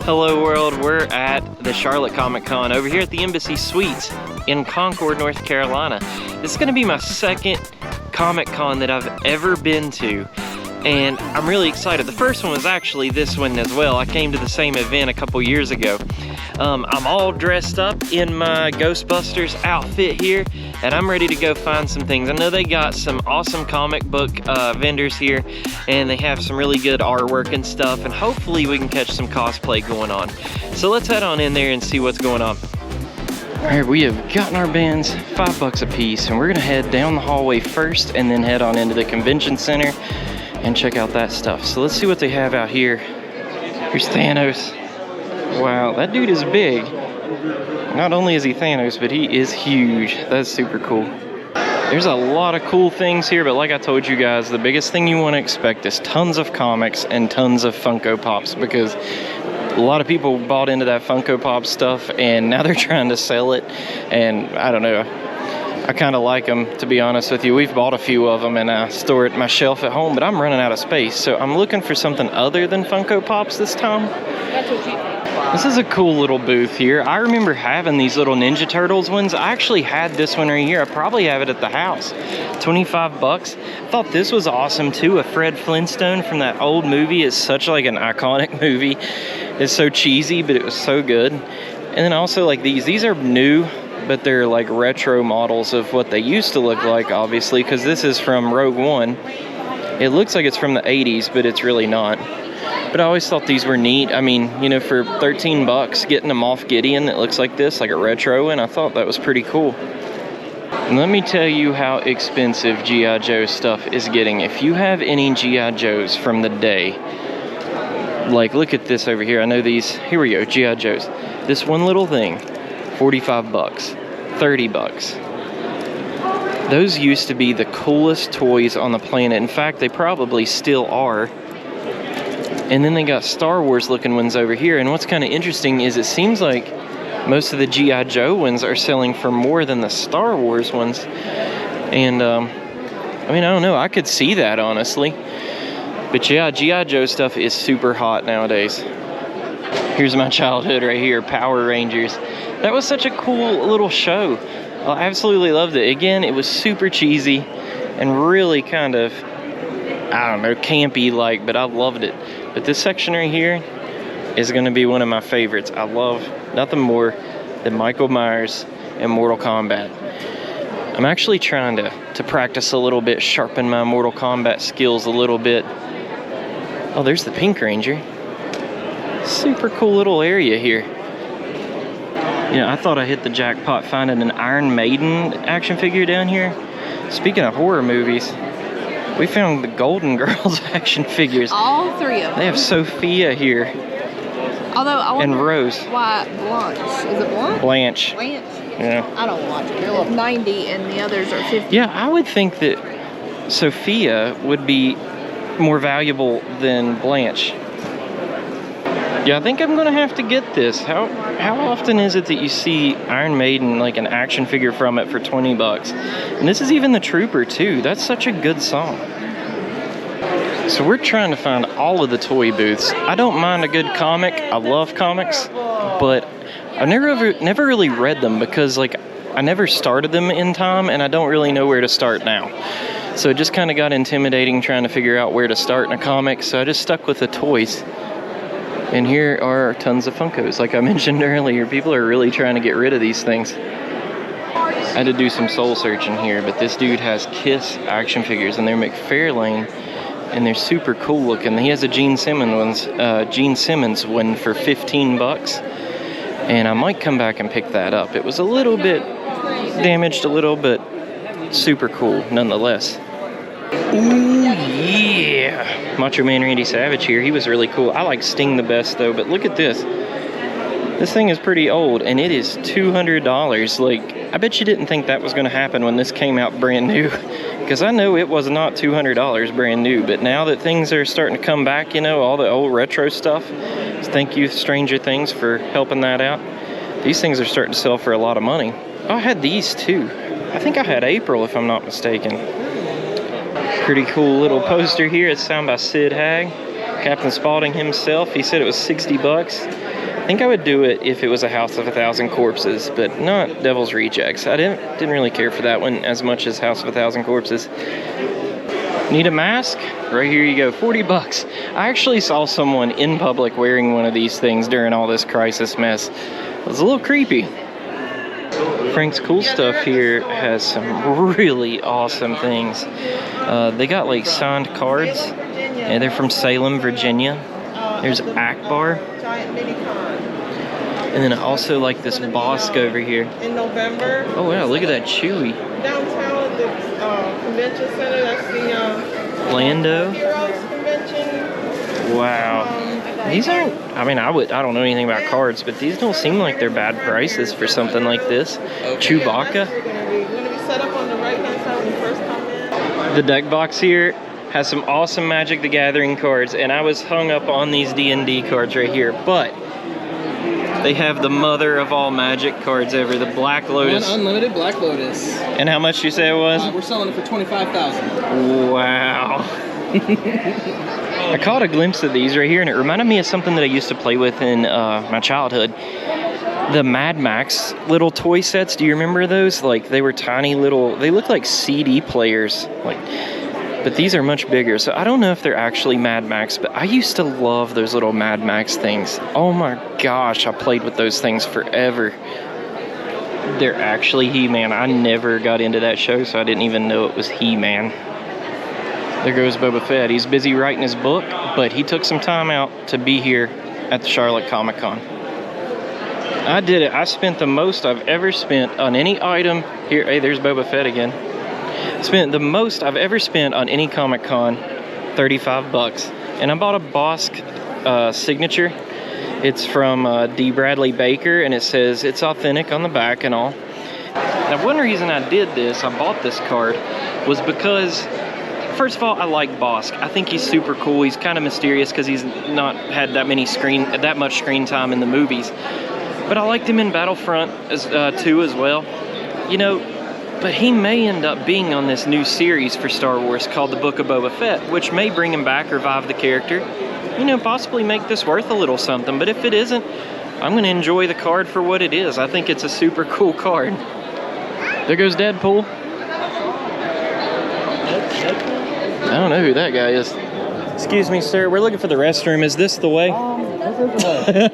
Hello world, we're at the Charlotte Comicon over here at the Embassy Suites in Concord, North Carolina. This is gonna be my second Comic-Con that I've ever been to, and I'm really excited. The first one was actually this one as well. I came to the same event a couple years ago. I'm all dressed up in my Ghostbusters outfit here, and I'm ready to go find some things. I know they got some awesome comic book vendors here, and they have some really good artwork and stuff, and hopefully we can catch some cosplay going on. So let's head on in there and see what's going on. All right, we have gotten our bands, $5 a piece, and we're gonna head down the hallway first and then head on into the convention center and check out that stuff. So let's see what they have out here. Here's Thanos. Wow, that dude is big. Not only is he Thanos, but he is huge. That's super cool. There's a lot of cool things here, but like I told you guys, the biggest thing you want to expect is tons of comics and tons of Funko Pops, because a lot of people bought into that Funko Pop stuff and now they're trying to sell it, and I don't know. I kind of like them, to be honest with you. We've bought a few of them and I store it on my shelf at home, but I'm running out of space. So I'm looking for something other than Funko Pops this time. This is a cool little booth here. I remember having these little Ninja Turtles ones. I actually had this one right here. I probably have it at the house. 25 bucks. I thought this was awesome too. A Fred Flintstone from that old movie. It's such like an iconic movie. It's so cheesy, but it was so good. And then also like these. These are new, but they're like retro models of what they used to look like, obviously, because this is from Rogue One. It looks like it's from the 80s, but it's really not. But I always thought these were neat. I mean, you know, for 13 bucks, getting a Moff Gideon that looks like this, like a retro, and I thought that was pretty cool. And let me tell you how expensive G.I. Joe stuff is getting. If you have any G.I. Joes from the day, like look at this over here. I know these, here we go, G.I. Joes. This one little thing, 45 bucks, 30 bucks. Those used to be the coolest toys on the planet. In fact, they probably still are. And then they got Star Wars looking ones over here. And what's kind of interesting is it seems like most of the G.I. Joe ones are selling for more than the Star Wars ones. And I mean, I don't know, I could see that honestly. But yeah, G.I. Joe stuff is super hot nowadays. Here's my childhood right here, Power Rangers. That was such a cool little show. I absolutely loved it. Again, it was super cheesy and really kind of, I don't know, campy like, but I loved it. But this section right here is going to be one of my favorites. I love nothing more than Michael Myers and Mortal Kombat. I'm actually trying to practice a little bit, sharpen my Mortal Kombat skills a little bit. Oh, there's the Pink Ranger. Super cool little area here. Yeah, I thought I hit the jackpot finding an Iron Maiden action figure down here. Speaking of horror movies, we found the Golden Girls action figures. All three of them. They have Sophia here. Although I wonder and Rose. Why Blanche? Is it Blanche? Blanche. Blanche? Yeah. I don't watch it. They're 90 and the others are 50. Yeah, I would think that Sophia would be more valuable than Blanche. Yeah, I think I'm gonna have to get this. How often is it that you see Iron Maiden, like an action figure from it for 20 bucks? And this is even the Trooper too. That's such a good song. So we're trying to find all of the toy booths. I don't mind a good comic. I love comics, but I've never really read them because like I never started them in time and I don't really know where to start now. So it just kind of got intimidating trying to figure out where to start in a comic. So I just stuck with the toys. And here are tons of Funkos. Like I mentioned earlier, people are really trying to get rid of these things. I had to do some soul searching here, but this dude has Kiss action figures, and they're McFarlane, and they're super cool looking. He has a Gene Simmons one for 15 bucks, and I might come back and pick that up. It was a little bit damaged, but super cool nonetheless. Ooh, yeah. Macho Man Randy Savage here. He was really cool. I like Sting the best, though. But look at this. This thing is pretty old, and it is $200. Like, I bet you didn't think that was going to happen when this came out brand new. Because I know it was not $200 brand new. But now that things are starting to come back, you know, all the old retro stuff. Thank you, Stranger Things, for helping that out. These things are starting to sell for a lot of money. Oh, I had these, too. I think I had April, if I'm not mistaken. Pretty cool little poster here. It's signed by Sid Haig, Captain Spaulding himself. He said it was 60 bucks. I think I would do it if it was a House of a Thousand Corpses, but not Devil's Rejects. I didn't really care for that one as much as House of a Thousand Corpses. Need a mask? Right here you go, 40 bucks. I actually saw someone in public wearing one of these things during all this crisis mess. It was a little creepy. Frank's Cool Stuff here has some really awesome things. They got like signed cards, and they're from Salem, Virginia. There's Akbar. And then I also like this Bossk over here. In November. Oh wow, look at that Chewy. Downtown at the convention center, that's the Lando. Heroes Convention. Wow. These aren't, I mean, I don't know anything about cards, but these don't seem like they're bad prices for something like this. Chewbacca. We're gonna be set up on the right hand side when you first come in. The deck box here has some awesome Magic the Gathering cards, and I was hung up on these D&D cards right here, but they have the mother of all Magic cards ever, the Black Lotus. One unlimited Black Lotus. And how much you say it was? We're selling it for $25,000. Wow. I caught a glimpse of these right here, and it reminded me of something that I used to play with in my childhood. The Mad Max little toy sets. Do you remember those? Like, they were tiny little, they look like CD players. But these are much bigger, so I don't know if they're actually Mad Max, but I used to love those little Mad Max things. Oh my gosh, I played with those things forever. They're actually He-Man. I never got into that show, so I didn't even know it was He-Man. There goes Boba Fett. He's busy writing his book, but he took some time out to be here at the Charlotte Comicon. I did it. I spent the most I've ever spent on any item here. Hey, there's Boba Fett again. Spent the most I've ever spent on any Comic Con, 35 bucks. And I bought a Bossk signature. It's from D. Bradley Baker, and it says it's authentic on the back and all. Now, one reason I did this, I bought this card, was because, first of all, I like Bossk. I think he's super cool. He's kind of mysterious because he's not had that much screen time in the movies. But I liked him in Battlefront 2 as well. You know, but he may end up being on this new series for Star Wars called The Book of Boba Fett, which may bring him back, revive the character, you know, possibly make this worth a little something. But if it isn't, I'm going to enjoy the card for what it is. I think it's a super cool card. There goes Deadpool. I don't know who that guy is. Excuse me, sir. We're looking for the restroom. Is this the way? This is the way.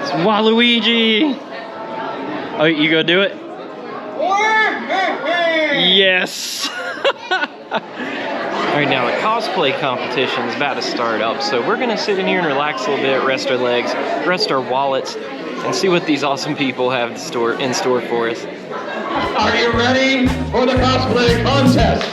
It's Waluigi. Oh, you gonna do it? Yes. All right, now the cosplay competition is about to start up, so we're gonna sit in here and relax a little bit, rest our legs, rest our wallets, and see what these awesome people have in store for us. Are you ready for the cosplay contest?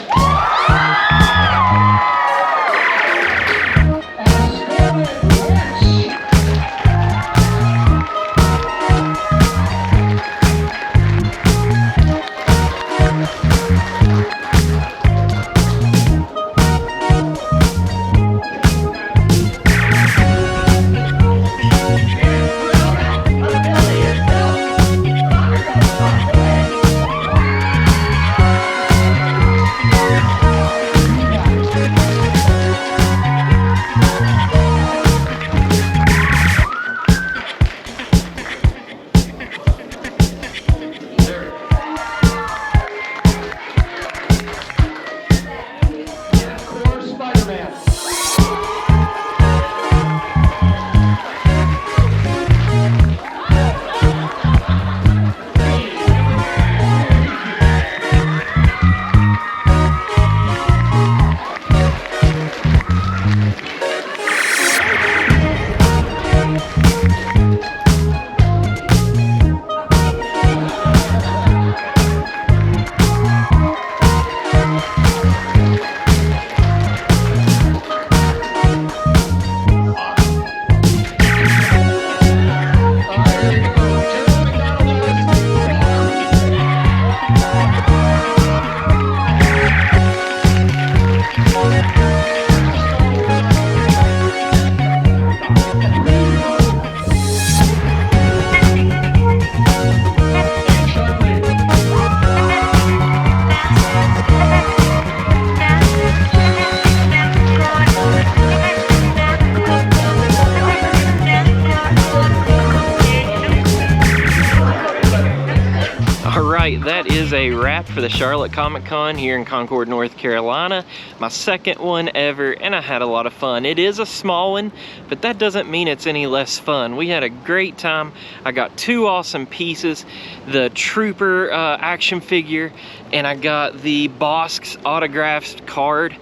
right, that is a wrap for the Charlotte Comicon here in Concord, North Carolina. My second one ever, and I had a lot of fun. It is a small one, but that doesn't mean it's any less fun. We had a great time. I got 2 awesome pieces, the Trooper action figure, and I got the Bossk autographed card.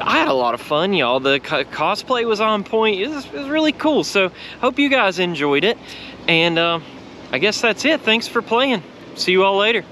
I had a lot of fun, y'all. The cosplay was on point. It was really cool. So hope you guys enjoyed it. And I guess that's it. Thanks for playing. See you all later.